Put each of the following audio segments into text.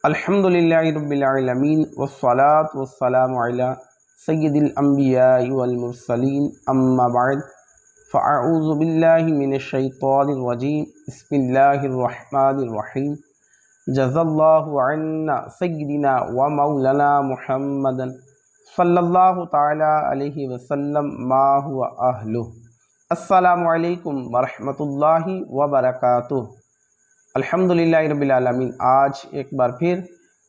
الحمدللہ رب العالمین والصلاة والسلام علی سید الانبیاء والمرسلین اما بعد فاعوذ باللہ من الشیطان الرجیم بسم اللہ الرحمن الرحیم جزا اللہ عنا سیدنا و مولانا محمد صلی اللہ تعالی علیہ وسلم ما هو اہلہ۔ السلام علیکم ورحمۃ اللہ وبرکاتہ۔ الحمدللہ رب العالمین، آج ایک بار پھر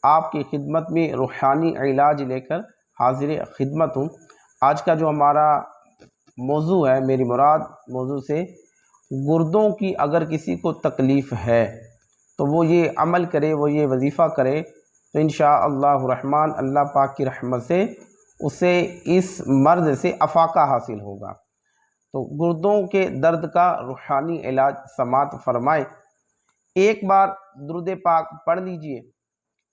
آپ کی خدمت میں روحانی علاج لے کر حاضر خدمت ہوں۔ آج کا جو ہمارا موضوع ہے، میری مراد موضوع سے گردوں کی اگر کسی کو تکلیف ہے تو وہ یہ عمل کرے، وہ یہ وظیفہ کرے تو انشاءاللہ الرحمن اللہ پاک کی رحمت سے اسے اس مرض سے افاقہ حاصل ہوگا۔ تو گردوں کے درد کا روحانی علاج سماعت فرمائے۔ ایک بار درود پاک پڑھ لیجئے،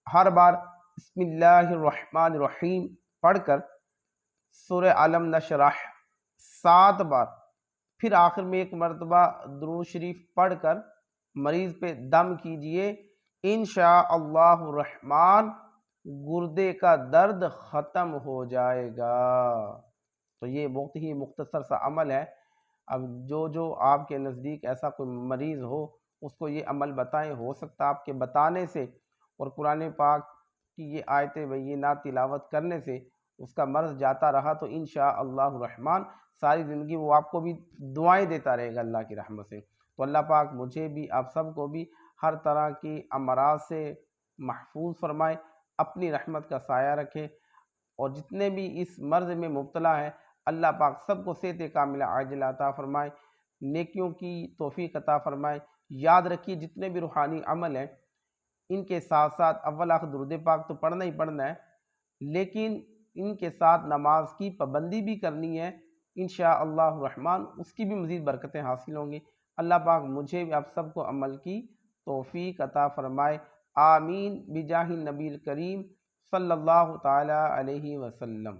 ہر بار بسم اللہ الرحمن الرحیم پڑھ کر سورہ علم نشرح 7 بار، پھر آخر میں ایک مرتبہ درود شریف پڑھ کر مریض پہ دم کیجئے، انشاءاللہ الرحمن گردے کا درد ختم ہو جائے گا۔ تو یہ بہت ہی مختصر سا عمل ہے۔ اب جو آپ کے نزدیک ایسا کوئی مریض ہو اس کو یہ عمل بتائیں، ہو سکتا آپ کے بتانے سے اور قرآن پاک کی یہ آیت بینات تلاوت کرنے سے اس کا مرض جاتا رہا تو انشاءاللہ الرحمن ساری زندگی وہ آپ کو بھی دعائیں دیتا رہے گا اللہ کی رحمت سے۔ تو اللہ پاک مجھے بھی آپ سب کو بھی ہر طرح کی امراض سے محفوظ فرمائے، اپنی رحمت کا سایہ رکھے، اور جتنے بھی اس مرض میں مبتلا ہے اللہ پاک سب کو صحت کاملہ عاجلہ عطا فرمائے، نیکیوں کی توفیق عطا فرمائے۔ یاد رکھیے جتنے بھی روحانی عمل ہیں ان کے ساتھ ساتھ اول آخر درود پاک تو پڑھنا ہی پڑھنا ہے، لیکن ان کے ساتھ نماز کی پابندی بھی کرنی ہے، انشاءاللہ الرحمن اس کی بھی مزید برکتیں حاصل ہوں گی۔ اللہ پاک مجھے بھی آپ سب کو عمل کی توفیق عطا فرمائے، آمین بجاہ النبی الکریم صلی اللہ تعالی علیہ وسلم۔